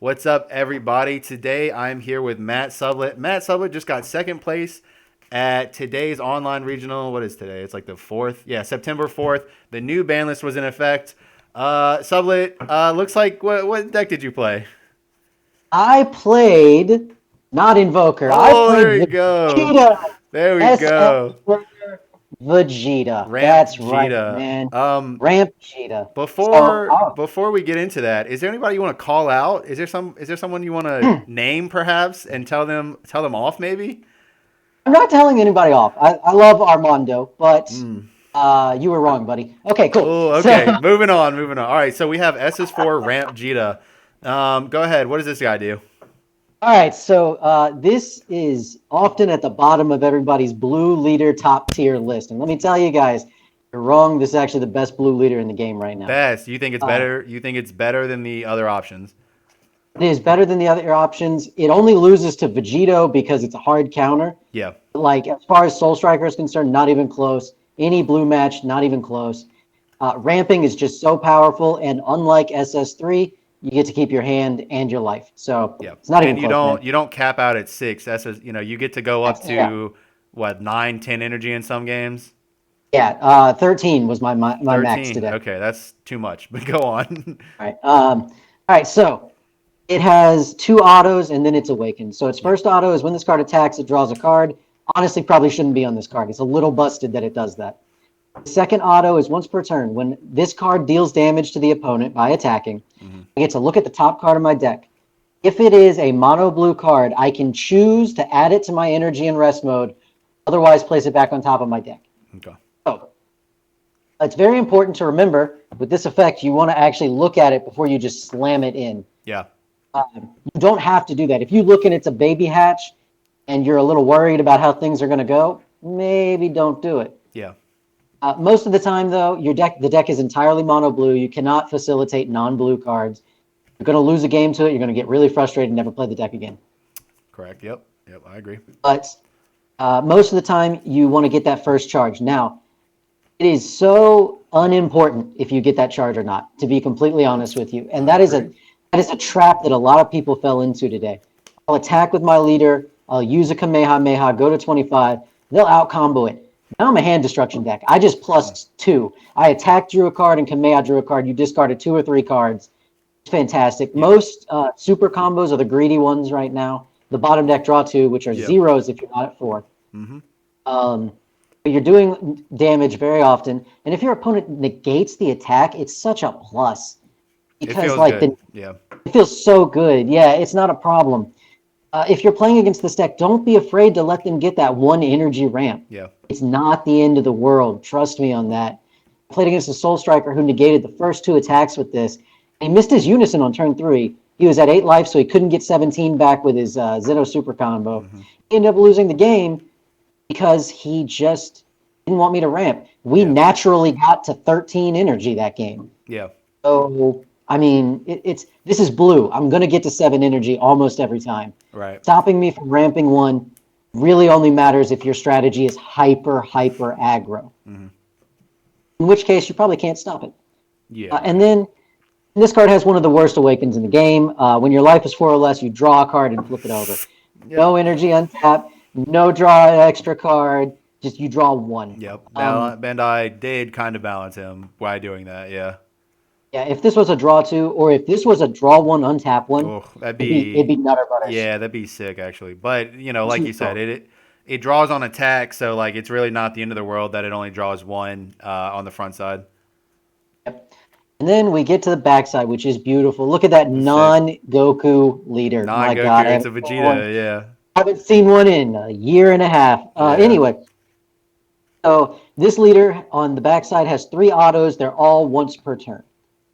What's up, everybody? Today I'm here with Matt Sublett. Matt Sublett just got second place at today's online regional. What is today? It's like the 4th. Yeah, September 4th. The new ban list was in effect. Sublett, looks like what deck did you play? I played not Invoker. I Oh, there we played go. Vegeta. There we go. SS4 Vegeta. Ramp That's right, Vegeta. man. Ramp Vegeta. So, Before we get into that, is there anybody you want to call out? Is there someone you want to name perhaps and tell them off maybe? I'm not telling anybody off. I love Armando, but you were wrong, buddy. Okay, cool. Oh, So, okay. Moving on. All right, so we have SS4 Ramp Vegeta. Go ahead. What does this guy do? all right. So this is often at the bottom of everybody's blue leader top tier list, and let me tell you guys, you're wrong. This is actually the best blue leader in the game right now. Best. You think it's Uh, better? You think it's better than the other options? It is better than the other options. It only loses to Vegito because it's a hard counter. Yeah. Like, as far as Soul Striker is concerned, not even close. Any blue match, not even close. Ramping is just so powerful, and unlike SS3, you get to keep your hand and your life. So Yeah. it's not even And you close, man. don't cap out at 6. You get to go up Yeah, to what, 9, 10 energy in some games? yeah. 13 was my max 13. today. Okay, that's too much. But go on. All right. All right. So it has two autos, and then it's awakened. So its Yep. first auto is when this card attacks, it draws a card. Honestly, probably shouldn't be on this card. It's a little busted that it does that. The second auto is once per turn. When this card deals damage to the opponent by attacking, I get to look at the top card of my deck. If it is a mono blue card, I can choose to add it to my energy and rest mode, otherwise place it back on top of my deck. Okay. So it's very important to remember with this effect, you want to actually look at it before you just slam it in. Yeah. You don't have to do that. If you look and it's a baby hatch and you're a little worried about how things are going to go, maybe don't do it. Yeah. Most of the time, though, the deck is entirely mono blue. You cannot facilitate non-blue cards. You're going to lose a game to it. You're going to get really frustrated and never play the deck again. Correct. Yep. I agree. But most of the time, you want to get that first charge. Now, it is so unimportant if you get that charge or not, to be completely honest with you. And that is a trap that a lot of people fell into today. I'll attack with my leader. I'll use a Kamehameha, go to 25. They'll out-combo it. Now I'm a hand destruction deck. I just plus 2. I attacked, drew a card, and Kamehameha drew a card. You discarded 2 or 3 cards. It's fantastic. Most super combos are the greedy ones right now. The bottom deck draw 2, which are zeros if you're not at 4. But you're doing damage very often. And if your opponent negates the attack, it's such a plus. It Because feels like good. Yeah. it feels so good. Yeah, it's not a problem. If you're playing against this deck, don't be afraid to let them get that 1 energy ramp. Yeah. It's not the end of the world. Trust me on that. I played against a Soul Striker who negated the first 2 attacks with this. He missed his Unison on turn 3. He was at 8 life, so he couldn't get 17 back with his Zeno super combo. He ended up losing the game because he just didn't want me to ramp. We naturally got to 13 energy that game. Yeah. So, I mean, this is blue. I'm going to get to 7 energy almost every time. Right. Stopping me from ramping 1 really only matters if your strategy is hyper aggro. In which case, you probably can't stop it. Yeah. And then this card has one of the worst awakens in the game. When your life is 4 or less, you draw a card and flip it over. No energy untap, no draw an extra card, just you draw 1. Yep. And I did kind of balance him by doing that. Yeah. Yeah, if this was a draw 2, or if this was a draw 1, untap 1, Oh, it'd be nutter butters. yeah, that'd be sick actually. But like you said, it draws on attack, so like it's really not the end of the world that it only draws 1 on the front side. Yep. And then we get to the backside, which is beautiful. Look at that non-Goku leader. My God, It's a Vegeta. Yeah. I haven't seen one in a year and a half. Anyway, so this leader on the backside has 3 autos. They're all once per turn.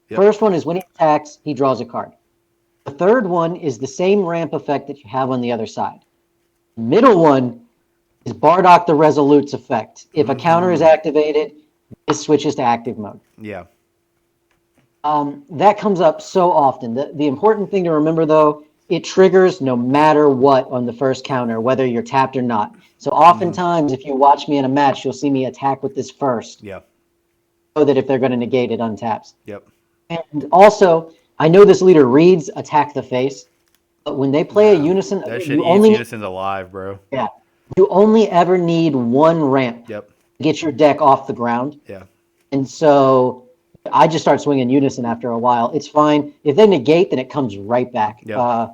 Yep. First one is when he attacks, he draws a card. The third one is the same ramp effect that you have on the other side. The middle one is Bardock the Resolute's effect. If a counter is activated, this switches to active mode. Yeah. That comes up so often. The important thing to remember, though, it triggers no matter what on the first counter, whether you're tapped or not. So oftentimes, if you watch me in a match, you'll see me attack with this first. Yeah. So that if they're going to negate it, untaps. Yep. And also, I know this leader reads attack the face, but when they play a unison, That shit you eats only Unisons alive, bro. yeah, you only ever need one ramp Yep. to get your deck off the ground. Yeah. And so I just start swinging unison after a while. It's fine. If they negate, then it comes right back. Yep.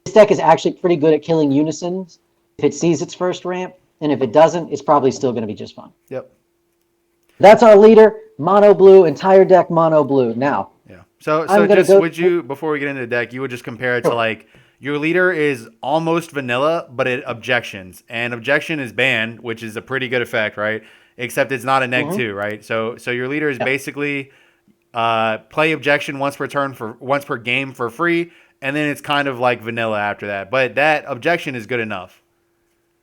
This deck is actually pretty good at killing unisons if it sees its first ramp, and if it doesn't, it's probably still going to be just fine. Yep. That's our leader, mono blue, entire deck mono blue. Now, Yeah. So I'm gonna just go would you, before we get into the deck, you would just compare it to like your leader is almost vanilla, but it objections, and objection is banned, which is a pretty good effect, right? Except it's not a neg 2, right? So your leader is basically play objection once per game for free, and then it's kind of like vanilla after that. But that objection is good enough.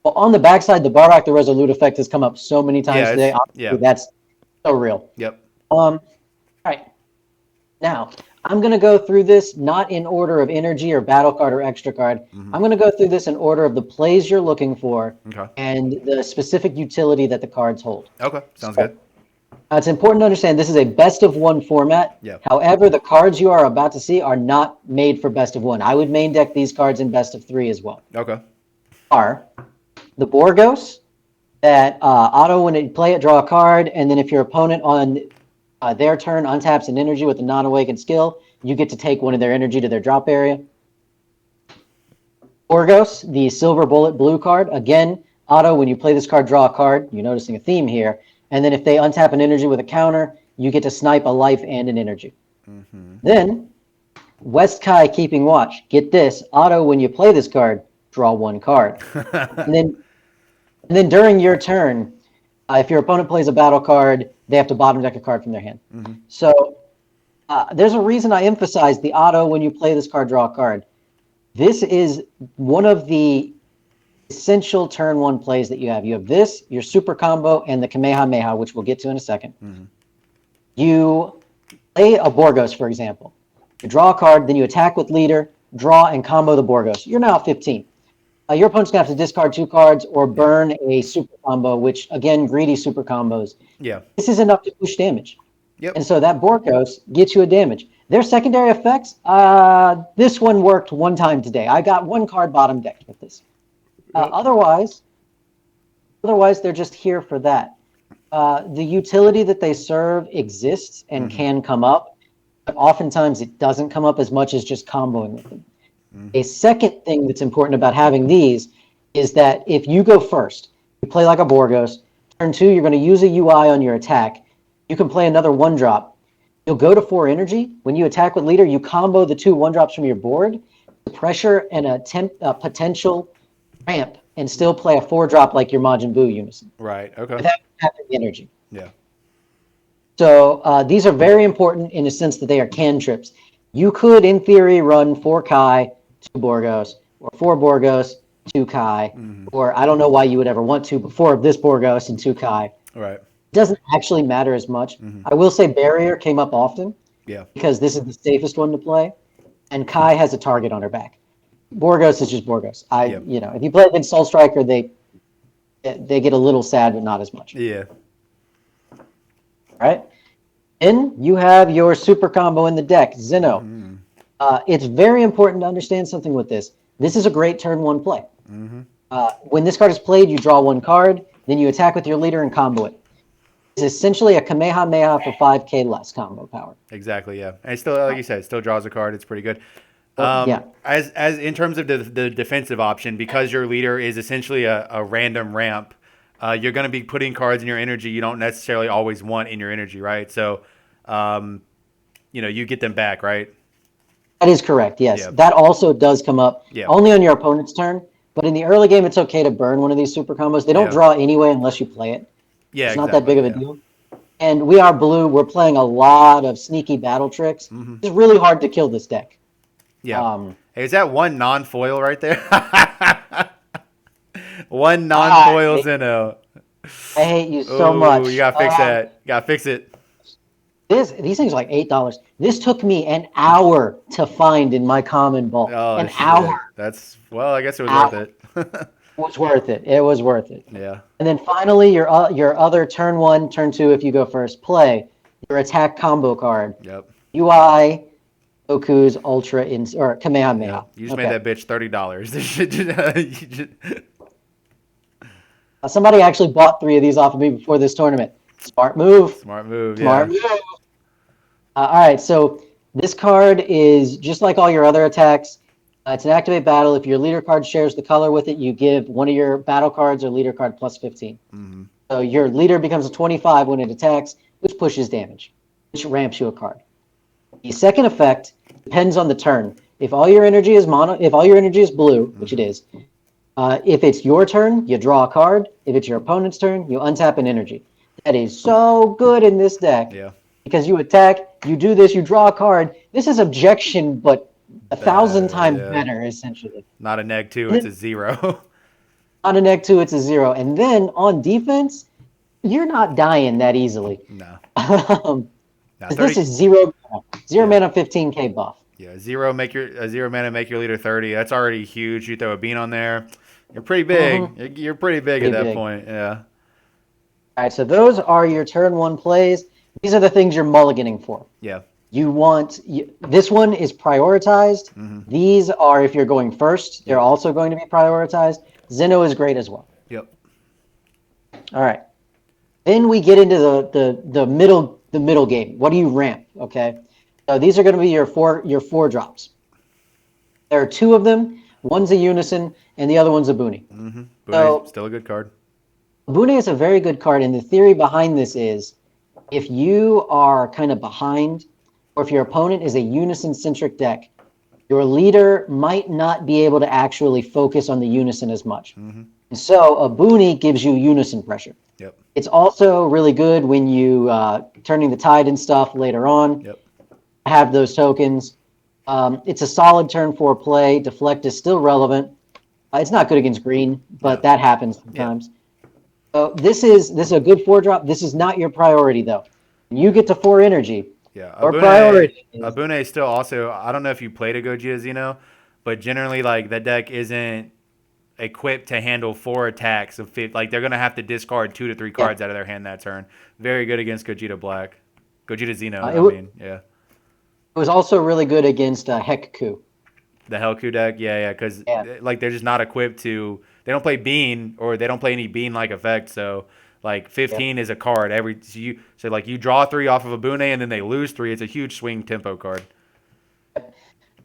well, on the backside, the Bardock the Resolute effect has come up so many times Yeah, today. yeah. That's so real. Yep. All right. Now, I'm going to go through this not in order of energy or battle card or extra card. I'm going to go through this in order of the plays you're looking for and the specific utility that the cards hold. Okay. Sounds good. It's important to understand this is a best of one format. Yeah. However, the cards you are about to see are not made for best of one. I would main deck these cards in best of 3 as well. Okay. Are the Borgos that auto when you play it, draw a card, and then if your opponent on their turn untaps an energy with a non-awakened skill, you get to take one of their energy to their drop area. Borgos, the silver bullet blue card, again, auto when you play this card, draw a card. You're noticing a theme here. And then if they untap an energy with a counter, you get to snipe a life and an energy. Then, West Kai Keeping Watch. Get this, auto when you play this card, draw one card. and then during your turn, if your opponent plays a battle card, they have to bottom deck a card from their hand. So there's a reason I emphasize the auto when you play this card, draw a card. This is one of the essential turn one plays that you have. You have this, your super combo, and the Kamehameha, which we'll get to in a second. You play a Borgos, for example. You draw a card, then you attack with leader, draw, and combo the Borgos. You're now at 15. Your opponent's going to have to discard 2 cards or burn a super combo, which, again, greedy super combos. Yeah. This is enough to push damage. Yep. And so that Borgos gets you a damage. Their secondary effects, this one worked one time today. I got 1 card bottom decked with this. Otherwise, they're just here for that. The utility that they serve exists and can come up, but oftentimes it doesn't come up as much as just comboing with them. A second thing that's important about having these is that if you go first, you play like a Borgos, turn 2, you're going to use a UI on your attack. You can play another 1-drop. You'll go to 4 energy. When you attack with leader, you combo the 2 1-drops from your board, pressure and a potential ramp, and still play a 4-drop like your Majin Buu unison. Right. Okay. Without having energy. Yeah. So these are very important in the sense that they are cantrips. You could, in theory, run 4 Kai, 2 Borgos, or 4 Borgos, 2 Kai, or I don't know why you would ever want to, but 4 of this Borgos and 2 Kai. Right. It doesn't actually matter as much. I will say Barrier came up often. Yeah. Because this is the safest one to play, and Kai has a target on her back. Borgos is just Borgos. You know, if you play against Soul Striker, they get a little sad, but not as much. Yeah. All right. Then you have your super combo in the deck, Zeno. It's very important to understand something with this. This is a great turn 1 play. When this card is played, you draw 1 card, then you attack with your leader and combo it. It's essentially a Kamehameha for 5k less combo power. Exactly. Yeah. And it still, like you said, it still draws a card. It's pretty good. Yeah. As in terms of the defensive option, because your leader is essentially a random ramp, you're going to be putting cards in your energy you don't necessarily always want in your energy, right? So, you get them back, right? That is correct, yes. Yeah. That also does come up Yeah. only on your opponent's turn, but in the early game, it's okay to burn one of these super combos. They don't draw anyway unless you play it. Yeah, it's not that big of a deal. And we are blue. We're playing a lot of sneaky battle tricks. It's really hard to kill this deck. Yeah. Hey, is that one non-foil right there? One non-foil Zeno. I hate you so much. You gotta fix that. You gotta fix it. These things are like $8. This took me an hour to find in my common vault. An hour. I guess it was worth it. It was worth it. It was worth it. Yeah. And then finally, your other turn 1, turn 2, if you go first, play your attack combo card. Yep. UI Goku's or Yeah, Kamehameha. you just made Okay. that bitch $30. Somebody actually bought 3 of these off of me before this tournament. Smart move. Smart move. Smart Yeah. move. All right, so this card is just like all your other attacks. It's an activate battle. If your leader card shares the color with it, you give one of your battle cards or leader card plus 15. Mm-hmm. So your leader becomes a 25 when it attacks, which pushes damage, which ramps you a card. The second effect depends on the turn. If all your energy is blue, which it is, if it's your turn, you draw a card. If it's your opponent's turn, you untap an energy. That is so good in this deck. Yeah. Because you attack, you do this, you draw a card. This is objection, but 1,000 times better, essentially. Not a neg 2, it's a 0. On a neg 2, it's a 0. And then on defense, you're not dying that easily. No. Now, this is 0 mana, 15k buff. Yeah, 0 mana make your leader 30. That's already huge. You throw a bean on there, you're pretty big. Mm-hmm. You're pretty big at that point. Yeah. All right, so those are your turn 1 plays. These are the things you're mulliganing for. Yeah. This one is prioritized. Mm-hmm. These are, if you're going first, they're also going to be prioritized. Zeno is great as well. Yep. All right. Then we get into the middle game. What do you ramp? Okay. So these are going to be your four drops. There are 2 of them. One's a Unison, and the other one's a Booney. Mm-hmm. So, still a good card. Booney is a very good card, and the theory behind this is if you are kind of behind, or if your opponent is a Unison-centric deck, your leader might not be able to actually focus on the Unison as much. Mm-hmm. And so a Booney gives you Unison pressure. Yep. It's also really good when you turning the tide and stuff later on. Yep. Have those tokens. It's a solid turn 4 play. Deflect is still relevant. It's not good against green, but that happens sometimes. So this is a good 4-drop. This is not your priority though. You get to 4 energy. Yeah. Or priority. Abune is still also, I don't know if you played a Gogeta Xeno, but generally like that deck isn't equipped to handle 4 attacks of 5. Like they're gonna have to discard 2 to 3 cards out of their hand that turn. Very good against Gogeta Black. Gogeta Xeno, yeah. It was also really good against Hekku. The Helku deck, yeah, because like they're just not equipped to. They don't play Bean or they don't play any Bean like effect. So like 15 is a card so like you draw 3 off of a Bune and then they lose 3. It's a huge swing tempo card. All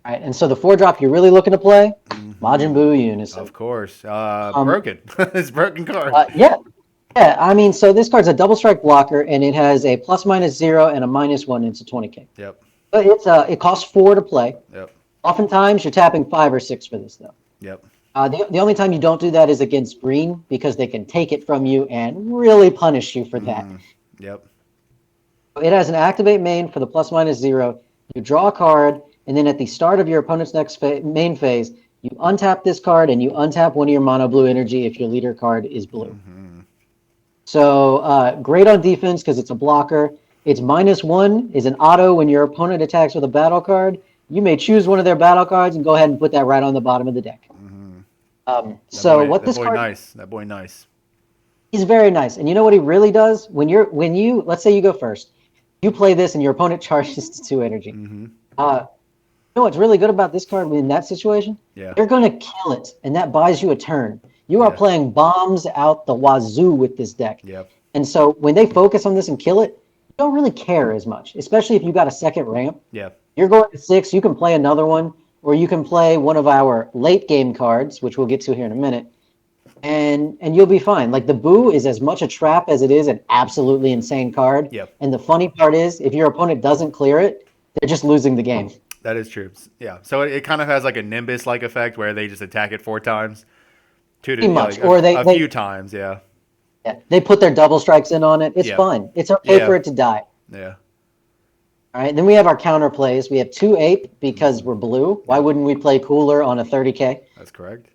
right, and so the 4-drop you're really looking to play, Majin Buu Unison. Of course, broken. It's a broken card. Yeah. I mean, so this card's a double strike blocker, and it has a +/-0 and a -1 into 20k. Yep. But it costs 4 to play. Yep. Oftentimes you're tapping 5 or 6 for this though. Yep. The only time you don't do that is against green because they can take it from you and really punish you for that. Yep. It has an activate main for the +/-0. You draw a card, and then at the start of your opponent's next main phase, you untap this card and you untap one of your mono blue energy if your leader card is blue. So great on defense because it's a blocker. Its -1 is an auto when your opponent attacks with a battle card. You may choose one of their battle cards and go ahead and put that right on the bottom of the deck. That boy nice. He's very nice. And you know what he really does? When you let's say you go first, you play this and your opponent charges to 2 energy. You know what's really good about this card in that situation? Yeah. They're going to kill it, and that buys you a turn. You are playing bombs out the wazoo with this deck. Yep. And so when they focus on this and kill it, you don't really care as much, especially if you got a second ramp. Yeah. You're going to 6, you can play another one, or you can play one of our late game cards, which we'll get to here in a minute, and you'll be fine. Like the Boo is as much a trap as it is an absolutely insane card. Yep. And the funny part is, if your opponent doesn't clear it, they're just losing the game. That is true. Yeah. So it kind of has like a Nimbus-like effect where they just attack it 4 times. 2 to much. Like or a few times, yeah. Yeah. They put their double strikes in on it. It's fun. It's okay for it to die. Yeah. All right. Then we have our counter plays. We have 2 ape because we're blue. Why wouldn't we play cooler on a 30k? That's correct.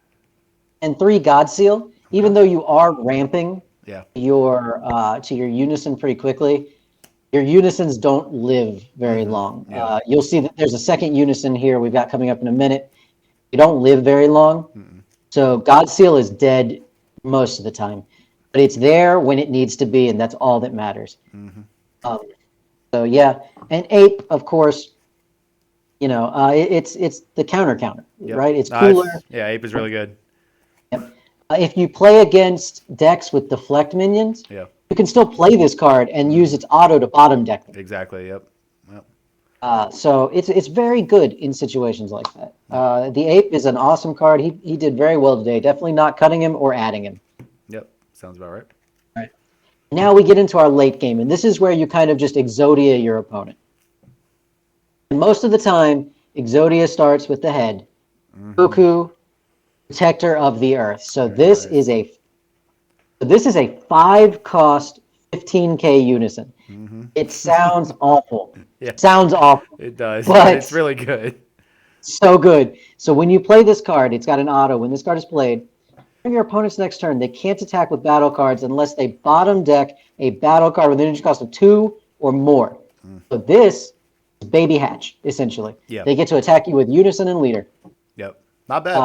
And 3 God Seal. Even though you are ramping your to your Unison pretty quickly, your Unisons don't live very long. Yeah. You'll see that there's a second Unison here we've got coming up in a minute. You don't live very long. So God Seal is dead most of the time. But it's there when it needs to be, and that's all that matters. So yeah, and ape, of course, It's the counter, Yep. right? It's cooler. Yeah, ape is really good. Yep. If you play against decks with deflect minions, Yeah, you can still play this card and use its auto to bottom deck them. exactly. Yep. Yep. So it's very good in situations like that. Yep. The ape is an awesome card. He did very well today. Definitely not cutting him or adding him. Yep. Sounds about right. Right. Now we get into our late game, and this is where you kind of just Exodia your opponent. And most of the time, Exodia starts with the head. Goku, protector of the earth. So Very this nice. is a 5-cost 15K unison. It sounds awful. Yeah, Sounds awful, it does, but but it's really good. so good. So when you play this card, it's got an auto. When this card is played, during your opponent's next turn, they can't attack with battle cards unless they bottom deck a battle card with an energy cost of 2 or more. So this is baby hatch, essentially. Yeah. They get to attack you with unison and leader. Yep. Not bad.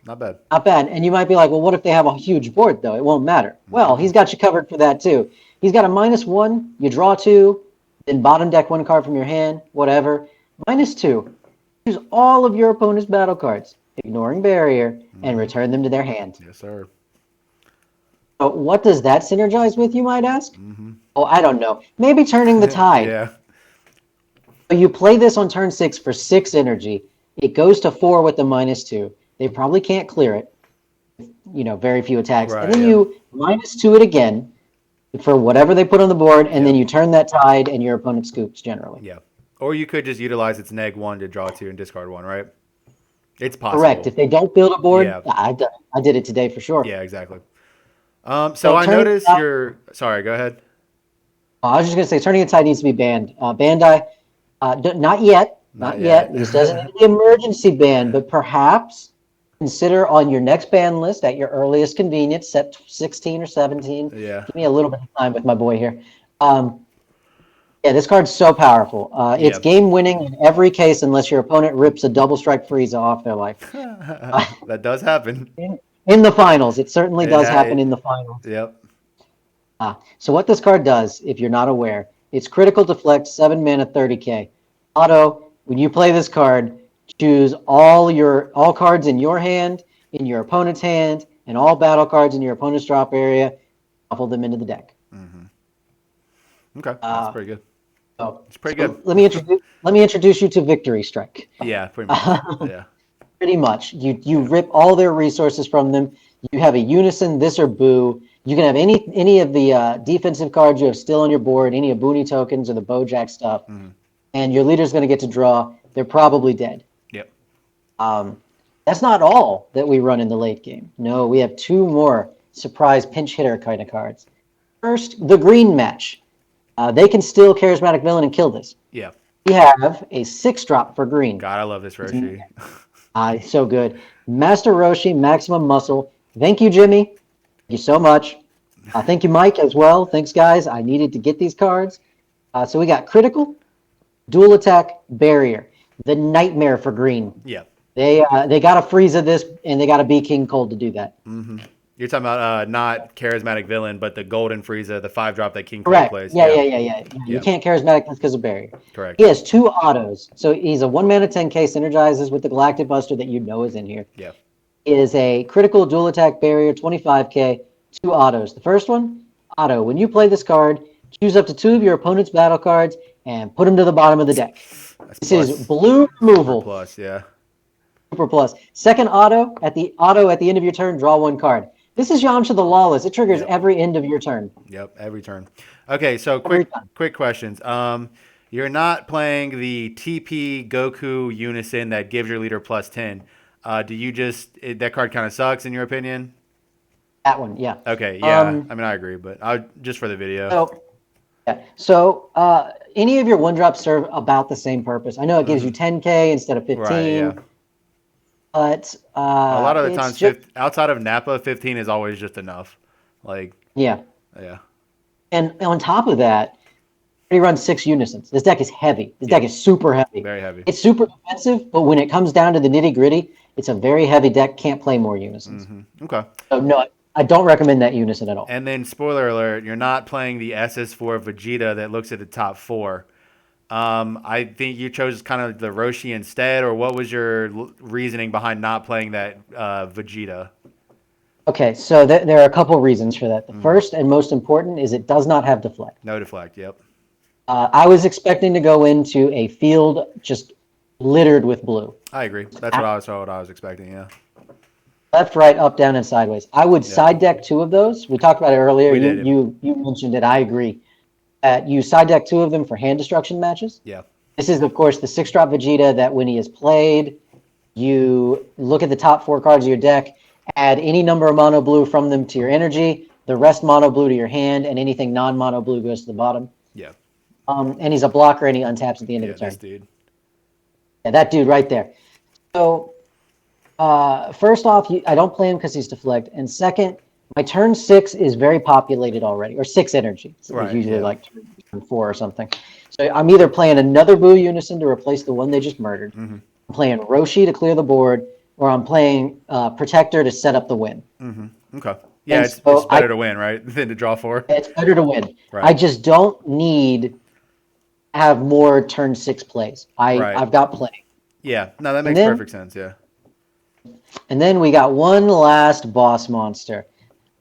Not bad. Not bad. And you might be like, well, what if they have a huge board, though? It won't matter. Well, he's got you covered for that, too. He's got a -1. You draw 2, then bottom deck 1 card from your hand, whatever. -2. Use all of your opponent's battle cards, ignoring barrier, and return them to their hand. Yes, sir. So what does that synergize with, you might ask? Oh, I don't know. Maybe turning the tide. Yeah. So you play this on turn 6 for 6 energy. It goes to 4 with the -2. They probably can't clear it. Very few attacks. Right, And then yeah. you -2 it again for whatever they put on the board, and then you turn that tide and your opponent scoops generally. Yeah. Or you could just utilize its -1 to draw 2 and discard 1, right? It's possible. Correct. If they don't build a board, Yeah. I did it today for sure. Yeah, exactly. So So I turning noticed out- your. Sorry, go ahead. I was just going to say, turning a tide needs to be banned. Bandai, not yet. Not yet. This doesn't need to be emergency ban, but perhaps consider on your next ban list at your earliest convenience, set 16 or 17. Yeah. Give me a little bit of time with my boy here. Yeah, this card's so powerful. It's game winning in every case unless your opponent rips a double strike Frieza off their life. That does happen. In the finals, it certainly does happen in the finals. Yep. So what this card does, if you're not aware, it's critical deflect, 7 mana, 30k. Auto, when you play this card, choose all cards in your hand, in your opponent's hand, and all battle cards in your opponent's drop area, shuffle them into the deck. Okay, that's pretty good. So, It's pretty good. Let me introduce you to Victory Strike. Yeah, pretty much. Yeah. Pretty much. You rip all their resources from them. You have a unison, this or boo. You can have any of the defensive cards you have still on your board, any of Booney tokens or the Bojack stuff, and your leader's going to get to draw. They're probably dead. Yep. That's not all that we run in the late game. No, we have 2 more surprise pinch hitter kind of cards. First, the green match. They can steal Charismatic Villain and kill this. Yeah. We have a 6-drop for green. God, I love this Roshi. So good. Master Roshi, Maximum Muscle. Thank you, Jimmy. Thank you so much. Thank you, Mike, as well. Thanks, guys. I needed to get these cards. So we got Critical, Dual Attack, Barrier. The nightmare for green. Yeah. They got to Frieza this, and they got to be King Cold to do that. You're talking about not Charismatic Villain, but the Golden Frieza, the 5-drop that King Cold Correct. plays. Yeah. You can't Charismatic because of Barrier. Correct. He has 2 autos. So he's a 1 mana 10k, synergizes with the Galactic Buster that you know is in here. Yeah. Is a critical dual attack barrier, 25k, 2 autos. The first one, auto. When you play this card, choose up to 2 of your opponent's battle cards and put them to the bottom of the deck. This is blue removal. Plus, yeah. Super plus. Second auto at the end of your turn, draw 1 card. This is Yamcha the Lawless. It triggers every end of your turn. Yep, every turn. Okay, so quick questions. You're not playing the TP Goku Unison that gives your leader +10. Do you that card kind of sucks in your opinion? That one, yeah. Okay, yeah. I mean, I agree, but just for the video. So any of your 1-drops serve about the same purpose. I know it gives you 10k instead of 15. Right, yeah. But a lot of the times, outside of Nappa, 15 is always just enough. Yeah. Yeah. And on top of that, he runs 6 unisons. This deck is heavy. This deck is super heavy. Very heavy. It's super defensive, but when it comes down to the nitty gritty, it's a very heavy deck. Can't play more unisons. Okay. So no, I don't recommend that unison at all. And then, spoiler alert, you're not playing the SS4 Vegeta that looks at the top 4. I think you chose kind of the Roshi instead, or what was your reasoning behind not playing that Vegeta? Okay, so there are a couple reasons for that. The first and most important is it does not have deflect. No deflect. Yep. I was expecting to go into a field just littered with blue. I agree. That's what I was expecting. Yeah. Left, right, up, down, and sideways. I would side deck 2 of those. We talked about it earlier. We did. You mentioned it. I agree. You side deck 2 of them for hand destruction matches. Yeah. This is, of course, the 6-drop Vegeta that when he is played, you look at the top 4 cards of your deck, add any number of mono blue from them to your energy, the rest mono blue to your hand, and anything non-mono blue goes to the bottom. Yeah. And he's a blocker and he untaps at the end of the turn. This dude. Yeah, that dude right there. So, first off, I don't play him because he's deflect. And second, my turn 6 is very populated already, or 6 energy. So it's usually like turn 4 or something. So I'm either playing another Boo Unison to replace the one they just murdered, I'm playing Roshi to clear the board, or I'm playing Protector to set up the win. Okay. Yeah, it's better to win, right, than to draw 4. It's better to win. Right. I just don't need have more turn 6 plays. I've got plenty. Yeah, no, that makes perfect sense. Yeah. And then we got one last boss monster.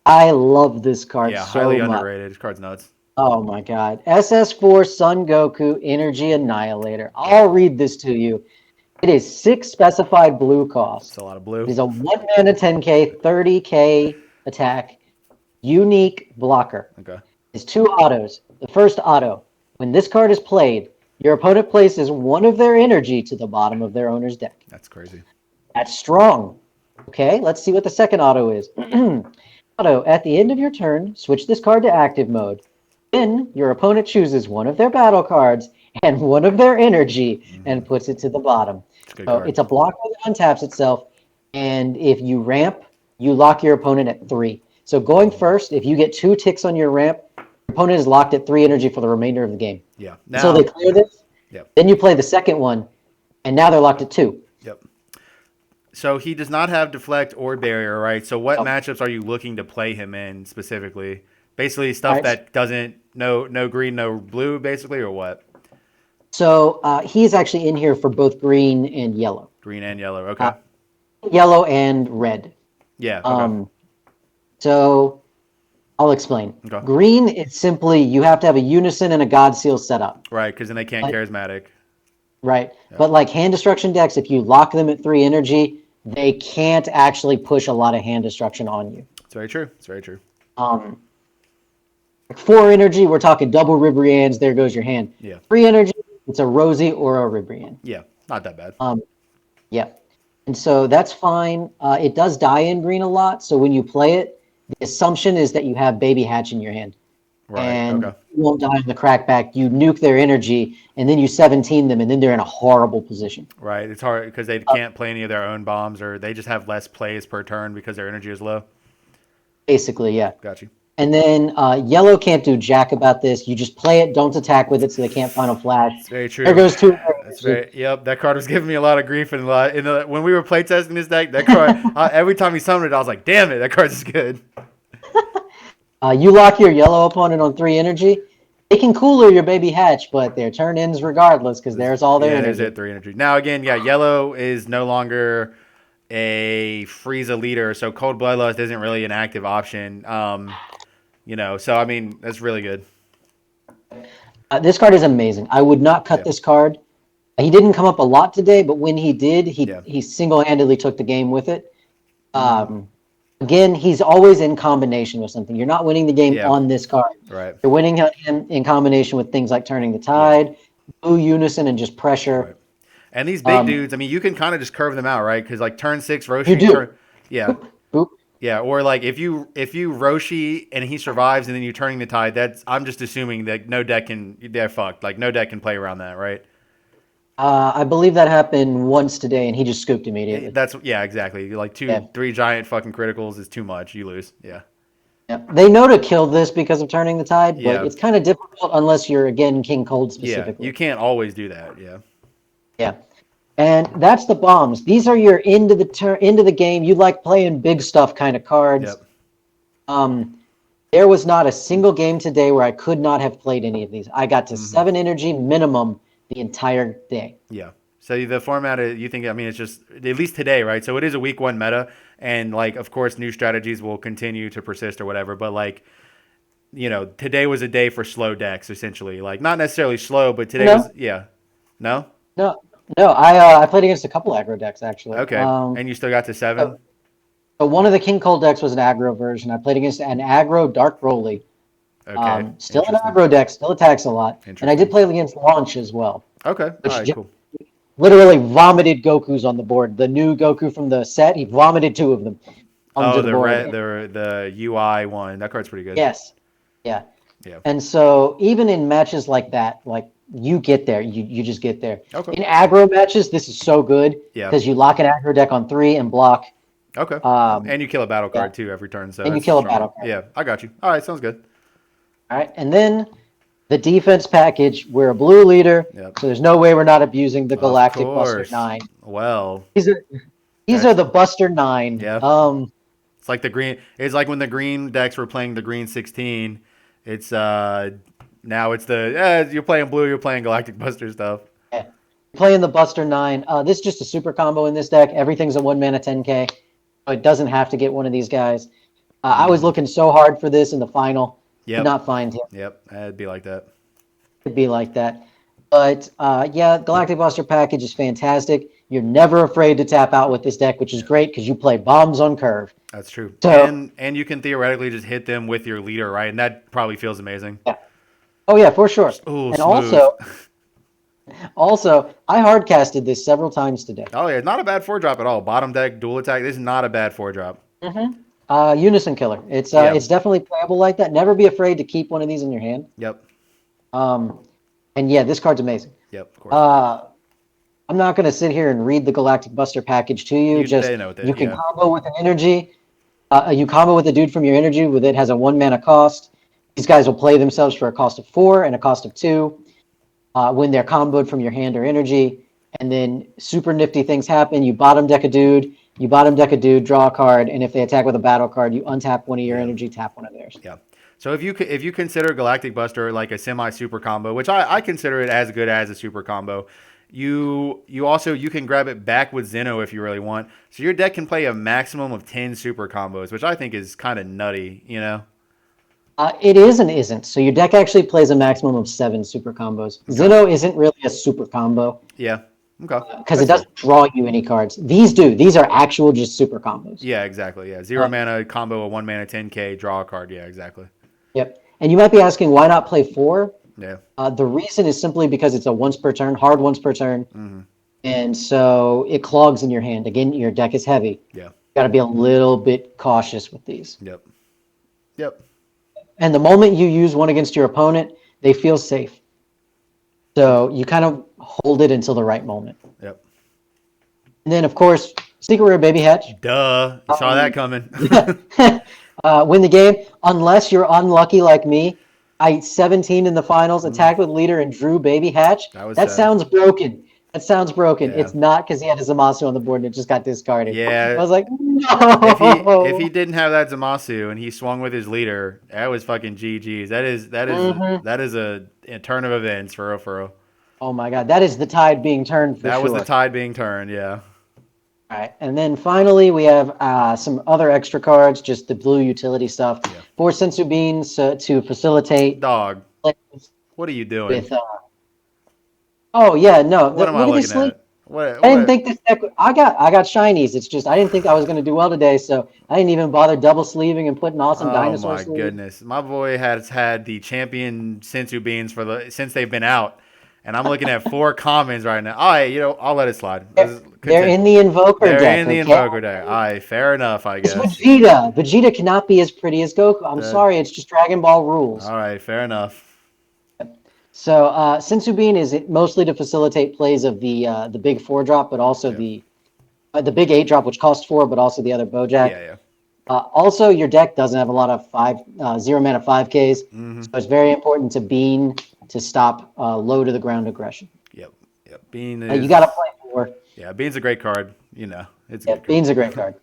I love this card so much. Yeah, highly underrated. This card's nuts. Oh my god. SS4 Son Goku Energy Annihilator. I'll read this to you. It is 6 specified blue cost. It's a lot of blue. It is a 1 mana 10k, 30k attack, unique blocker. Okay. It's 2 autos. The first auto, when this card is played, your opponent places 1 of their energy to the bottom of their owner's deck. That's crazy. That's strong. Okay, let's see what the second auto is. Auto, at the end of your turn, switch this card to active mode. Then your opponent chooses 1 of their battle cards and 1 of their energy and puts it to the bottom. So it's a blocker that untaps itself, and if you ramp, you lock your opponent at 3. So going first, if you get 2 ticks on your ramp, your opponent is locked at 3 energy for the remainder of the game. Yeah. So they clear this. Yep. Then you play the second one, and now they're locked at 2. Yep. So he does not have deflect or barrier, right? So what matchups are you looking to play him in specifically? Basically stuff that doesn't no green, no blue, basically, or what? So he's actually in here for both green and yellow. Green and yellow, okay. Yellow and red. Yeah. Okay. So I'll explain. Okay. Green, it's simply you have to have a Unison and a God Seal set up. Right, because then they can't charismatic. Right. Yeah. But like hand destruction decks, if you lock them at 3 energy, they can't actually push a lot of hand destruction on you. It's very true. It's very true. 4 energy, we're talking double Ribrians, there goes your hand. Yeah. 3 energy, it's a Rosie or a Ribrian. Yeah, not that bad. Yeah. And so that's fine. It does die in green a lot, so when you play it, the assumption is that you have Baby Hatch in your hand. Right, and you won't die in the crackback. You nuke their energy, and then you 17 them, and then they're in a horrible position. Right. It's hard because they can't play any of their own bombs, or they just have less plays per turn because their energy is low. Basically, yeah. Got you. And then yellow can't do jack about this. You just play it, don't attack with it, so they can't final flash. It's very true. There goes 2. Yep, that card was giving me a lot of grief when we were playtesting this deck. That card, every time he summoned it, I was like, "Damn it, that card's good." You lock your yellow opponent on 3 energy. They can cooler your Baby Hatch, but their turn ends regardless because there's all their energy. There's it 3 energy. Now again, yellow is no longer a Frieza leader, so Cold Bloodlust isn't really an active option. So I mean that's really good. This card is amazing. I would not cut this card. He didn't come up a lot today, but when he did, he single-handedly took the game with it. Again, he's always in combination with something. You're not winning the game on this card. Right. You're winning him in combination with things like turning the tide, blue unison, and just pressure. Right. And these big dudes, I mean, you can kind of just curve them out, right? Because like turn 6, Roshi. You do. Boop. Yeah, or like if you Roshi and he survives and then you turning the tide, I'm just assuming that no deck they're fucked. Like no deck can play around that, right? I believe that happened once today, and he just scooped immediately. Exactly. Like 3 giant fucking criticals is too much. You lose. Yeah. They know to kill this because of turning the tide, but it's kind of difficult unless you're again King Cold specifically. Yeah, you can't always do that. Yeah. Yeah. And that's the bombs. These are your into the game. You like playing big stuff kind of cards. Yep. There was not a single game today where I could not have played any of these. I got to 7 energy minimum the entire day. Yeah. So the format, you think, I mean, it's just, at least today, right? So it is a week one meta. And, like, of course, new strategies will continue to persist or whatever. But, like, today was a day for slow decks, essentially. Like, not necessarily slow, but today was, No, yeah. No? no, no. I played against a couple aggro decks actually. Okay. And you still got to 7? So, so one of the King Cole decks was an aggro version. I played against an aggro Dark Broly. Okay. Still an Interesting. aggro deck, still attacks a lot. And I did Interesting. play against Launch as well, Okay. All which right, cool. literally vomited Gokus on the board. The new Goku from the set, he vomited 2 of them onto Oh, the the board. the UI one. That card's pretty good. Yes. Yeah. Yeah. And so even in matches like that, like you get there, you just get there. Okay. In aggro matches, this is so good Yeah. because you lock an aggro deck on 3 and block. Okay. And you kill a battle card too every turn. So And you that's kill a strong. battle card. Yeah, I got you. All right, sounds good. All right. And then the defense package, we're a blue leader, Yep. so there's no way we're not abusing the Galactic Of Buster course. 9. Well, These are the Buster 9. Yeah. It's like the green. It's like when the green decks were playing the green 16. It's now it's the you're playing blue. You're playing Galactic Buster stuff. Yeah. Playing the Buster 9. This is just a super combo in this deck. Everything's a 1 mana 10k. So it doesn't have to get one of these guys. I was looking so hard for this in the final. Yep. Could not find him. Yep. It'd be like that. It'd be like that. But yeah, Galactic Buster package is fantastic. You're never afraid to tap out with this deck, which is great because you play bombs on curve. That's true. So, And you can theoretically just hit them with your leader, right? And that probably feels amazing. yeah. Oh yeah, for sure. Ooh, and smooth. also, I hard casted this several times today. Oh yeah, not a bad 4-drop at all. Bottom deck, dual attack. This is not a bad 4-drop. Unison killer. It's it's definitely playable like that. Never be afraid to keep one of these in your hand. Yep. And yeah, this card's amazing. Yep. Of course. I'm not going to sit here and read the Galactic Buster package to you. You can combo with an energy. You combo with a dude from your energy with it has a 1 mana cost. These guys will play themselves for a cost of 4 and a cost of 2 when they're comboed from your hand or energy. And then super nifty things happen. You bottom deck a dude. Draw a card, and if they attack with a battle card, you untap one of your energy, tap one of theirs. Yeah. So if you consider Galactic Buster like a semi-super combo, which I consider it as good as a super combo, you can grab it back with Zeno if you really want. So your deck can play a maximum of 10 super combos, which I think is kind of nutty, It is and isn't. So your deck actually plays a maximum of 7 super combos. Okay. Zeno isn't really a super combo. Yeah. Okay. Because it doesn't draw you any cards. These do. These are actual just super combos. Yeah, exactly. Yeah. 0 mana combo, a 1 mana 10k, draw a card. Yeah, exactly. Yep. And you might be asking, why not play 4? Yeah. The reason is simply because it's a once per turn, hard once per turn. Mm-hmm. And so it clogs in your hand. Again, your deck is heavy. Yeah. You got to be a little bit cautious with these. Yep. Yep. And the moment you use one against your opponent, they feel safe. So you kind of hold it until the right moment. Yep. And then, of course, Secret Rare Baby Hatch. Duh. You saw that coming. Win the game. Unless you're unlucky like me. I 17 in the finals, attacked with leader, and drew Baby Hatch. That sounds broken. That sounds broken. Yeah. It's not because he had a Zamasu on the board and it just got discarded. Yeah. I was like, no. If he didn't have that Zamasu and he swung with his leader, that was fucking GG's. That is a turn of events for real. Oh my god, that is the tide being turned for sure. That was the tide being turned, yeah. All right, and then finally we have some other extra cards, just the blue utility stuff. Yeah. 4 Sensu Beans to facilitate. Dog, what are you doing? With, oh yeah, no. What am I looking at? What? I didn't think this deck. I got shinies. It's just I didn't think I was going to do well today, so I didn't even bother double sleeving and putting awesome dinosaur sleeves. Oh my goodness, my boy has had the champion Sensu Beans since they've been out, and I'm looking at 4 commons right now. All right, I'll let it slide. They're in the Invoker deck. They're in the Invoker deck. All right, fair enough, I guess. It's Vegeta. Vegeta cannot be as pretty as Goku. I'm sorry, it's just Dragon Ball rules. All right, fair enough. So Sensu Bean is mostly to facilitate plays of the big 4-drop, but also the big 8-drop, which costs 4, but also the other Bojack. Yeah. Also, your deck doesn't have a lot of 0 mana 5Ks, so it's very important to Bean to stop low to the ground aggression. Yep. Bean is. You got to play 4. Yeah, Bean's a great card. It's a good Bean's a great card.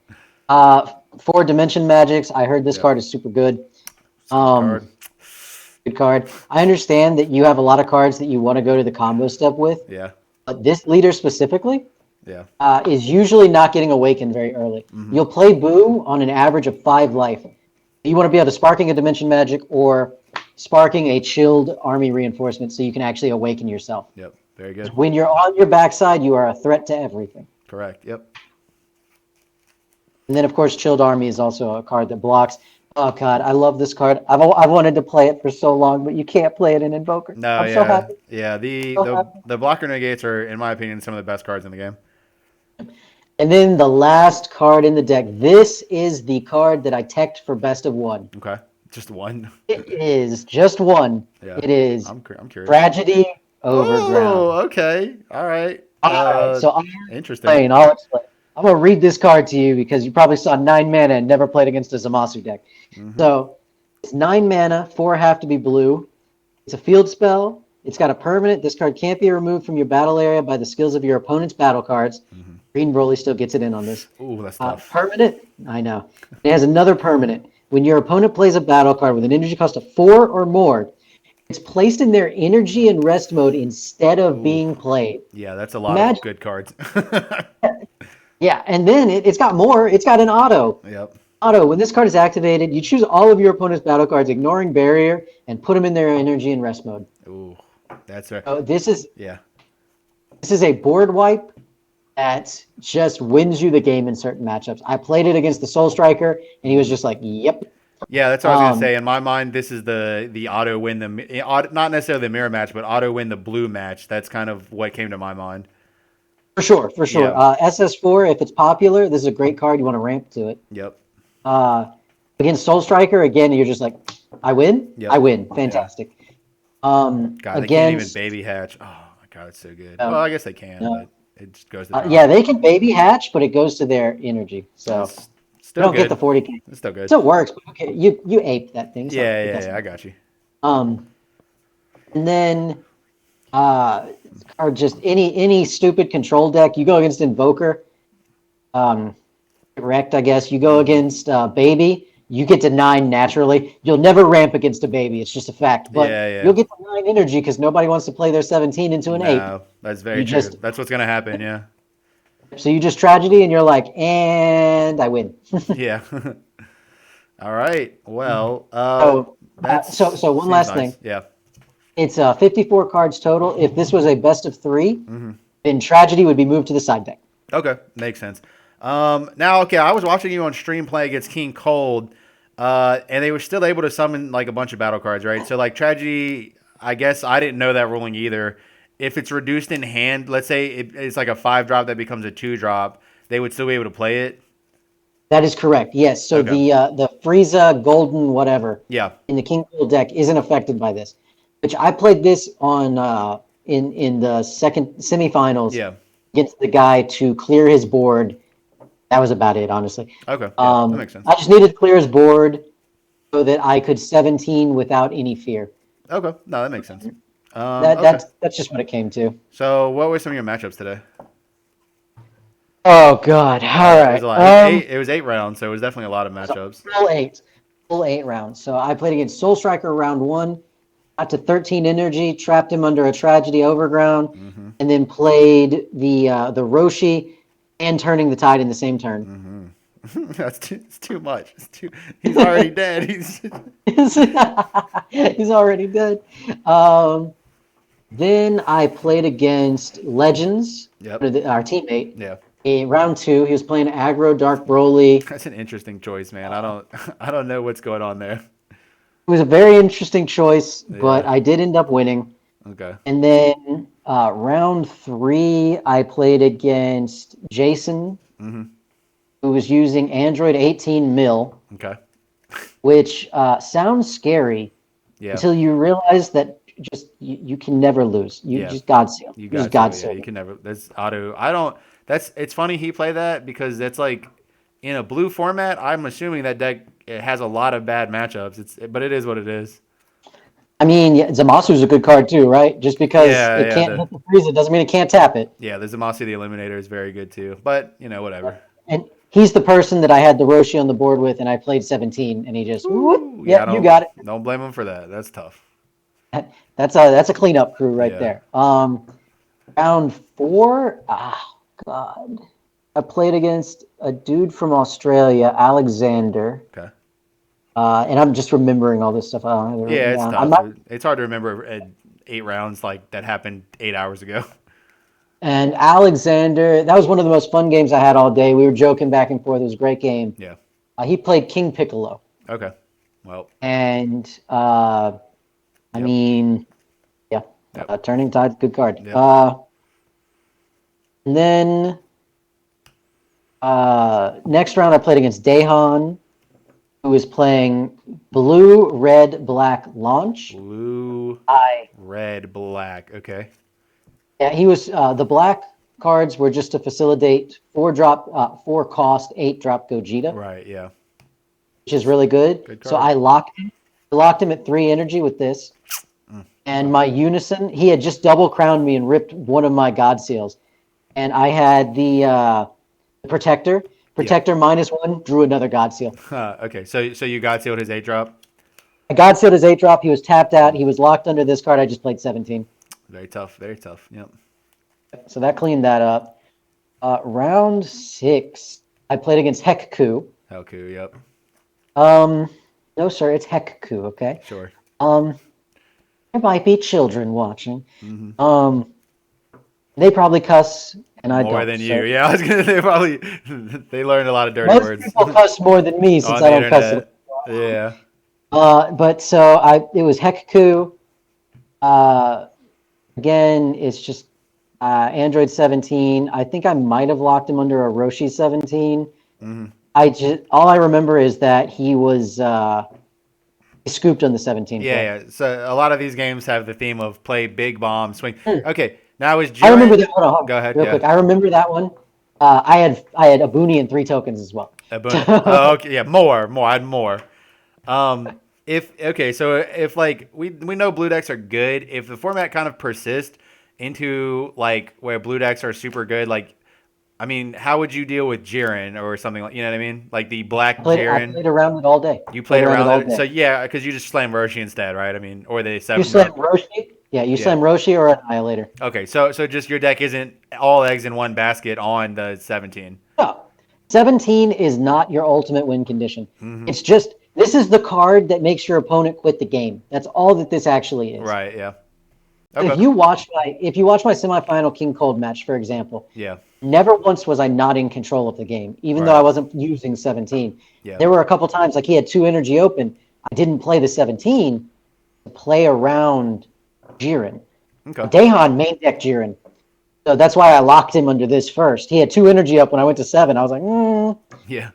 4 Dimension Magics. I heard this card is super good. good card. I understand that you have a lot of cards that you want to go to the combo step with, Yeah. but this leader specifically Yeah. is usually not getting awakened very early. You'll play Boo on an average of 5 life. You want to be able to sparking a Dimension Magic or sparking a chilled army reinforcement so you can actually awaken yourself. Yep. Very good. When you're on your backside, you are a threat to everything. Correct. Yep. And then, of course, Chilled Army is also a card that blocks. Oh, God, I love this card. I've wanted to play it for so long, but you can't play it in Invoker. No, I'm yeah. so happy. Yeah, So happy. the blocker negates are, in my opinion, some of the best cards in the game. And then the last card in the deck. This is the card that I teched for best of one. Okay. Just one. It is just one. Yeah. It is I'm curious. Tragedy Overground. Oh, okay. All right. All right, so I'll Interesting. explain. I'll explain. I'm going to read this card to you because you probably saw 9 mana and never played against a Zamasu deck. So it's 9 mana, 4 have to be blue. It's a field spell. It's got a permanent. This card can't be removed from your battle area by the skills of your opponent's battle cards. Green Broly still gets it in on this. Ooh, that's tough. Permanent? I know. It has another permanent. When your opponent plays a battle card with an energy cost of 4 or more, it's placed in their energy and rest mode instead of being played. Yeah, that's a lot of good cards. Yeah, and then it's got more. It's got an auto. Yep. Auto, when this card is activated, you choose all of your opponent's battle cards, ignoring barrier, and put them in their energy and rest mode. Ooh, that's right. So this is Yeah. a board wipe that just wins you the game in certain matchups. I played it against the Soul Striker, and he was just like, "Yep." Yeah, that's what I was gonna say. In my mind, this is the auto win not necessarily the mirror match, but auto win the blue match. That's kind of what came to my mind. For sure, for sure. Yeah. SS4, if it's popular, this is a great card. You want to ramp to it. Yep. Against Soul Striker, again, you're just like, I win? Yep. I win. Fantastic. God, they Against, can't even baby hatch. Oh my God, it's so good. Well, I guess they can, but it just goes to yeah, they can baby hatch, but it goes to their energy. So It's you still don't good. get the 40k. It's still good. So it works. But okay, you ape that thing. So Yeah, I got you. And then or just any stupid control deck. You go against Invoker, wrecked, I guess. You go against Baby, you get to 9 naturally. You'll never ramp against a Baby. It's just a fact. But you'll get to 9 energy because nobody wants to play their 17 into an 8. No, that's very true. That's what's gonna happen. Yeah. So you just tragedy, and you're like, and I win. Yeah. All right. Well, so one last thing. Yeah. It's 54 cards total. If this was a best of 3, then Tragedy would be moved to the side deck. Okay, makes sense. Now, okay, I was watching you on stream play against King Cold, and they were still able to summon like a bunch of battle cards, right? So like Tragedy, I guess I didn't know that ruling either. If it's reduced in hand, let's say it's like a 5-drop that becomes a 2-drop, they would still be able to play it. That is correct. Yes. So the Frieza Golden whatever in the King Cold deck isn't affected by this. Which I played this on in the second semifinals against the guy to clear his board. That was about it, honestly. Okay, that makes sense. I just needed to clear his board so that I could 17 without any fear. Okay, no, that makes sense. That's just what it came to. So, what were some of your matchups today? Oh God! All right. It was a lot. It was 8 rounds, so it was definitely a lot of matchups. Full 8 rounds. So I played against Soul Striker round 1. Got to 13 energy, trapped him under a Tragedy Overground, and then played the Roshi and Turning the Tide in the same turn. It's too much. He's already dead. He's already dead. Then I played against Legends, our teammate. Yeah. In round 2, he was playing aggro Dark Broly. That's an interesting choice, man. I don't know what's going on there. It was a very interesting choice, but I did end up winning. Okay. And then round 3, I played against Jason, who was using Android 18 mil. Okay. Which sounds scary until you realize that you can never lose. You just God seal. You can never. That's auto. It's funny he played that because that's like in a blue format. I'm assuming that deck. It has a lot of bad matchups. But it is what it is. I mean, Zamasu is a good card too, right? Just because it can't hit the Frieza doesn't mean it can't tap it. Yeah, the Zamasu the Eliminator is very good too. But, whatever. And he's the person that I had the Roshi on the board with, and I played 17, and he just, you got it. Don't blame him for that. That's tough. That's a cleanup crew right Yeah. there. Round 4, God. I played against a dude from Australia, Alexander. Okay. And I'm just remembering all this stuff. I don't have it written Yeah, it's down. I'm tough. not, It's hard to remember 8 rounds like that happened 8 hours ago. and Alexander, that was one of the most fun games I had all day. We were joking back and forth. It was a great game. Yeah. He played King Piccolo. Okay. Well. And I Yep. mean, yeah, Yep. Turning Tide, good card. Yep. And then next round I played against Dahan, who was playing blue, red, black launch. Blue, I red, black. Okay. Yeah, he was the black cards were just to facilitate 4 cost, 8 drop Gogeta, Right. Yeah. which is really good. Good So card. I locked him at 3 energy with this. And my Unison, he had just double crowned me and ripped one of my God Seals. And I had the Protector. Protector -1, drew another God Seal. Okay. So you got sealed his 8 drop. I God Sealed his 8-drop. He was tapped out. He was locked under this card. I just played 17. Very tough. Very tough. Yep. So that cleaned that up. Round 6, I played against Hekku. Helku. Yep. No, sir, it's Hekku, okay? Sure. There might be children watching. Mm-hmm. They probably cuss, and I More don't. than so- you. Yeah. I was gonna. They probably. They learned a lot of dirty Most words people cuss more than me since on I the don't cuss. internet. Yeah. But so it was Hekku. Again, it's just Android 17. I think I might have locked him under a Roshi 17. All I remember is that he was scooped on the 17 play. Yeah. So a lot of these games have the theme of play big bomb swing. Okay. Now is I remember Jiren. that. Hold on, Go ahead. real Yeah. quick. I remember that one. I had a Booney and 3 tokens as well. Oh, okay. Yeah. More. I had more. So if like we know blue decks are good, if the format kind of persists into like where blue decks are super good, like I mean, how would you deal with Jiren or something like, you know what I mean? Like the black I Jiren. played around it all day. You played around all it. day. So yeah, because you just slam Roshi instead, right? I mean, or the You 7-drop. slam Roshi? Yeah, you slam Roshi or Annihilator. Okay, so just your deck isn't all eggs in one basket on the 17. No. 17 is not your ultimate win condition. Mm-hmm. It's just, this is the card that makes your opponent quit the game. That's all that this actually is. Right, yeah. Okay. Okay. If you watch my semifinal King Cold match, for example, Yeah. never once was I not in control of the game, even though I wasn't using 17. Yeah. There were a couple times, like he had 2 energy open. I didn't play the 17 to play around Jiren. Okay. Dahan main deck Jiren. So that's why I locked him under this first. He had 2 energy up when I went to 7. I was like, Yeah.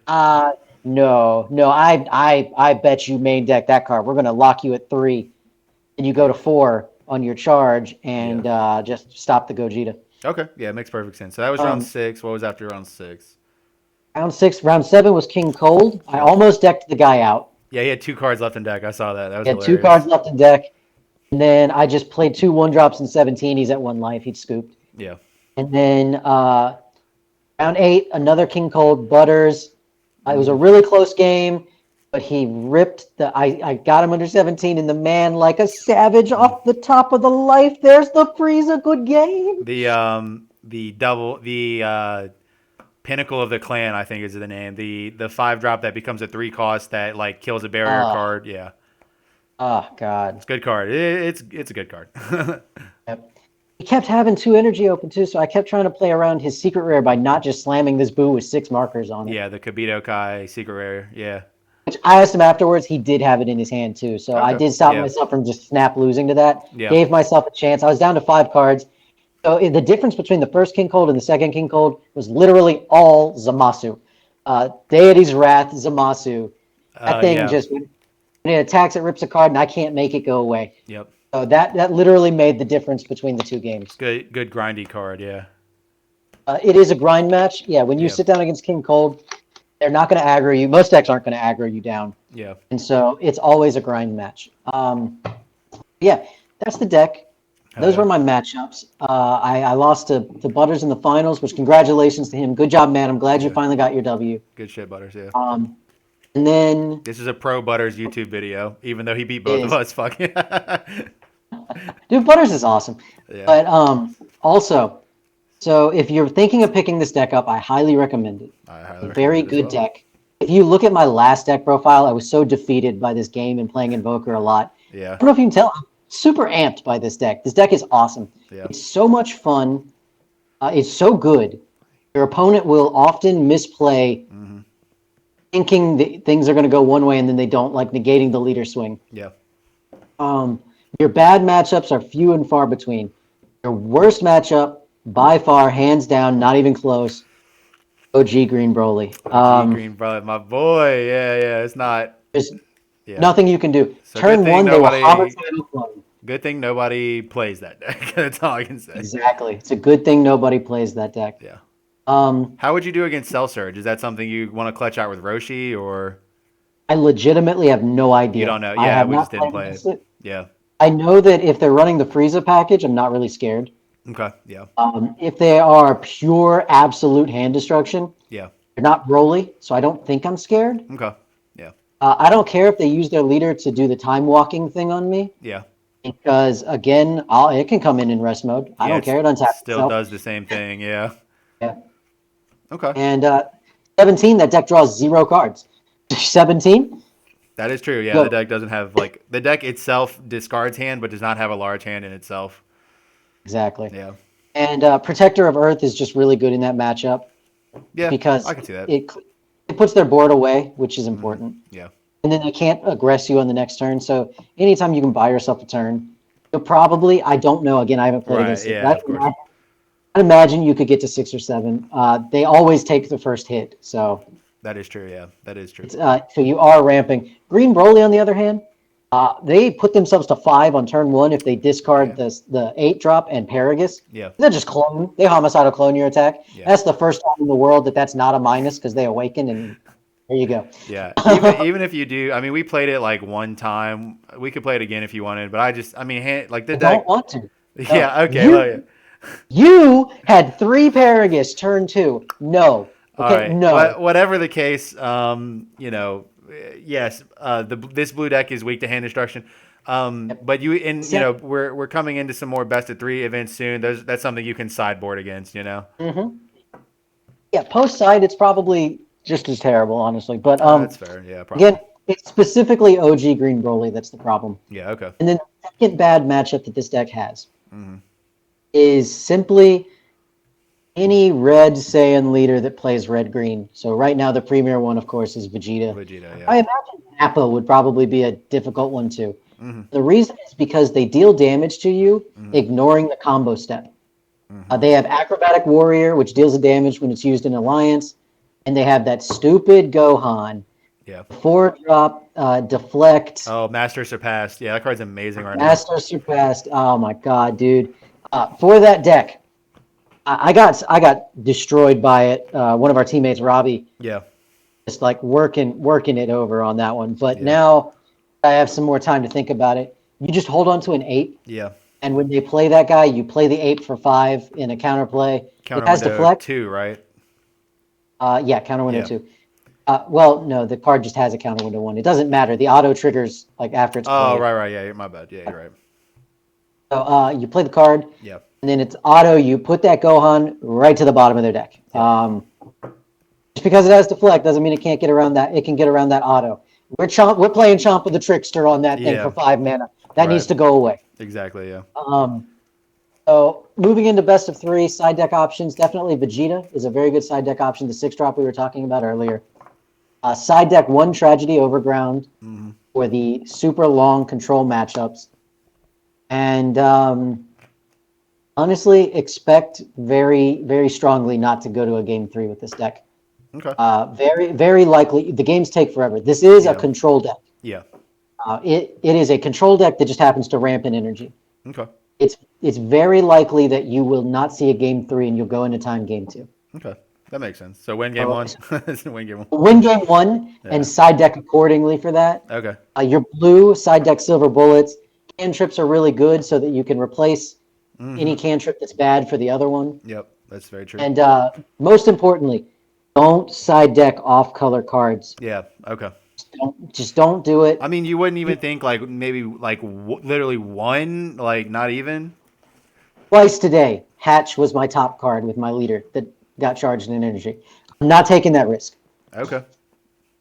no, I bet you main deck that card. We're going to lock you at 3. And you go to 4 on your charge and just stop the Gogeta. Okay. Yeah, it makes perfect sense. So that was round 6. What was after round 6? Round 7 was King Cold. I almost decked the guy out. Yeah, he had 2 cards left in deck. I saw that. That was He had hilarious. 2 cards left in deck. And then I just played 2 1-drops in 17. He's at 1 life. He'd scooped. Yeah. And then round 8, another King Cold, Butters. It was a really close game, but he ripped I got him under 17, and the man, like a savage, off the top of the life. There's the Frieza. Good game. The Pinnacle of the Clan, I think is the name. The 5-drop that becomes a 3 cost that like kills a barrier card. Yeah. Oh God. It's a good card. It's a good card. Yep. He kept having 2 energy open too, so I kept trying to play around his secret rare by not just slamming this boo with 6 markers on it. Yeah, the Kibito Kai secret rare. Yeah. Which I asked him afterwards, he did have it in his hand too. So I did stop myself from just snap losing to that. Yeah. Gave myself a chance. I was down to 5 cards. So the difference between the first King Cold and the second King Cold was literally all Zamasu. Deity's Wrath, Zamasu. That thing just, when it attacks, it rips a card, and I can't make it go away. Yep. So that literally made the difference between the 2 games. Good grindy card. Yeah. It is a grind match. Yeah, when you sit down against King Cold, they're not going to aggro you. Most decks aren't going to aggro you down. Yeah. And so it's always a grind match. Yeah, that's the deck. Those were my matchups. I lost to Butters in the finals, which congratulations to him. Good job, man. I'm glad you finally got your W. Good shit, Butters. Yeah. And then This is a pro Butters YouTube video, even though he beat both of us. Fuck yeah. Dude, Butters is awesome. Yeah. But also, so if you're thinking of picking this deck up, I highly recommend it. I highly A recommend very it as good well. deck. If you look at my last deck profile, I was so defeated by this game and playing Invoker a lot. I Yeah. don't know if you can tell, I'm super amped by this deck. This deck is awesome. Yeah. It's so much fun. It's so good. Your opponent will often misplay, thinking things are going to go one way and then they don't, like negating the leader swing. Yeah. Your bad matchups are few and far between. Your worst matchup, by far, hands down, not even close, OG Green Broly. OG Green Brother, my boy. Yeah, yeah. It's not. There's Yeah. nothing you can do. So good Turn thing one, they will nobody. homicidal clone. Good thing nobody plays that deck. That's all I can say. Exactly. It's a good thing nobody plays that deck. Yeah. Um, How would you do against Cell Surge? Is that something you want to clutch out with Roshi, or I legitimately have no you idea. don't know? I Yeah, have we just not didn't played play it. against it. Yeah. I know that if they're running the Frieza package, I'm not really scared. Okay. Yeah. If they are pure absolute hand destruction, Yeah. they're not Broly, so I don't think I'm scared. Okay. Yeah. I don't care if they use their leader to do the time walking thing on me, Yeah. because again, it can come in rest mode. I Yeah. don't care. It untaps Still itself. does the same thing. Yeah. Yeah. Okay. And 17, that deck draws 0 cards. 17? That is true. Yeah. The Go. deck doesn't have like the deck itself discards hand, but does not have a large hand in itself. Exactly. Yeah. And Protector of Earth is just really good in that matchup Yeah. because I can see that. it puts their board away, which is important. Yeah. And then they can't aggress you on the next turn. So anytime you can buy yourself a turn, you'll probably, I don't know, again, I haven't played Right. against it. Yeah. But Of course. I'd imagine you could get to 6 or 7. They always take the first hit. So That is true. Yeah. That is true. so you are ramping. Green Broly, on the other hand, they put themselves to 5 on turn 1 if they discard Yeah. the 8 drop and Paragus. Yeah. They just clone. They homicidal clone your attack. Yeah. That's the first time in the world that's not a minus because they awaken, and there you go. Yeah, even if you do, I mean, we played it like one time. We could play it again if you wanted, but I mean, like the I deck. don't want to. Yeah, okay. You had 3 Paragus turn 2. No. All Okay, right. no. Whatever the case, yes, this blue deck is weak to hand destruction. But we're coming into some more best of 3 events soon. That's something you can sideboard against. Yeah, post side, it's probably just as terrible, honestly. But That's fair. Yeah, probably. again, it's specifically OG Green Broly that's the problem. Yeah. Okay. And then the second bad matchup that this deck has is simply any red Saiyan leader that plays red-green. So right now the premier one, of course, is Vegeta. Vegeta. Yeah. I imagine Nappa would probably be a difficult one too. The reason is because they deal damage to you, ignoring the combo step. They have Acrobatic Warrior, which deals the damage when it's used in Alliance, and they have that stupid Gohan. Yeah. 4-drop deflect. Oh, Master Surpassed. Yeah, that card's amazing right now. Master Surpassed. Oh my god, dude! For that deck, I got destroyed by it. One of our teammates, Robbie, Yeah. just like working it over on that one. But now I have some more time to think about it. You just hold on to an 8. Yeah. And when they play that guy, you play the 8 for 5 in a counterplay. Counter It has window deflect. 2, right? Yeah, counter window Yeah. 2. Well, no, the card just has a counter window 1. It doesn't matter. The auto triggers like after it's Oh, played. right. Yeah, my bad. Yeah, you're right. So you play the card, Yeah. and then it's auto. You put that Gohan right to the bottom of their deck. Just because it has deflect doesn't mean it can't get around that. It can get around that auto. We're playing Chomp with the Trickster on that thing Yeah. for 5 mana. That needs Right. to go away. Exactly. Yeah. So moving into best of 3 side deck options, definitely Vegeta is a very good side deck option. The 6-drop we were talking about earlier. Side deck 1 Tragedy Overground for the super long control matchups. And honestly, expect very, very strongly not to go to a game 3 with this deck. Okay. Very, very likely. The games take forever. This is a control deck. Yeah. It is a control deck that just happens to ramp in energy. Okay. It's very likely that you will not see a game 3 and you'll go into time game 2. Okay. That makes sense. So win game 1. Win game 1. Win game 1 and side deck accordingly for that. Okay. Your blue side deck Silver Bullets. Cantrips are really good so that you can replace any cantrip that's bad for the other one. Yep. That's very true. And most importantly, don't side deck off color cards. Yeah. Okay. Just don't do it. I mean, you wouldn't even think like maybe like literally one, like not even. Twice today, Hatch was my top card with my leader that got charged in energy. I'm not taking that risk. Okay.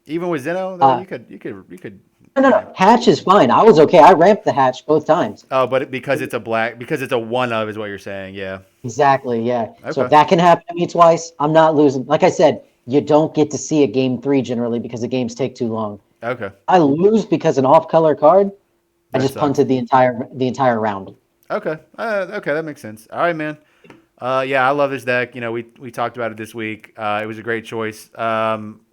Even with Zeno, though, Uh, you could. no. Hatch is fine. I was okay. I ramped the Hatch both times. Oh, but because it's a one of is what you're saying. Yeah. Exactly, yeah. So if Okay. that can happen to me twice, I'm not losing. Like I said, you don't get to see a game 3 generally because the games take too long. Okay. I lose because an off-color card. I That just sucks. punted the entire round. Okay. Okay, that makes sense. All right, man. Yeah, I love this deck. We talked about it this week. It was a great choice.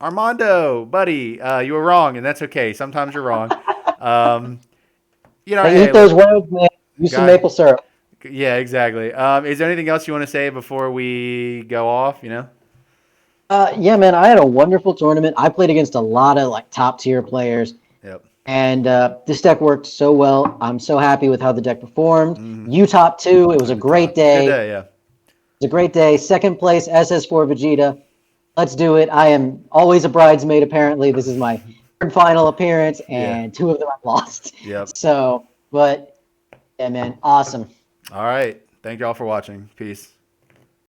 Armando, buddy, you were wrong, and that's okay. Sometimes you're wrong. Um, Hey, hey, eat those words, man. Use some guy. maple syrup. Yeah, exactly. Is there anything else you want to say before we go off? Yeah, man. I had a wonderful tournament. I played against a lot of like top tier players, Yep. and this deck worked so well. I'm so happy with how the deck performed. Mm-hmm. You top two. It was a Took the great top. It was a good day. It day. Yeah. was a great day. Second place, SS4 Vegeta. Let's do it. I am always a bridesmaid. Apparently, this is my third final appearance, Yeah. and two of them I've lost. Yep. So, but yeah, man, awesome. All right. Thank y'all for watching. Peace.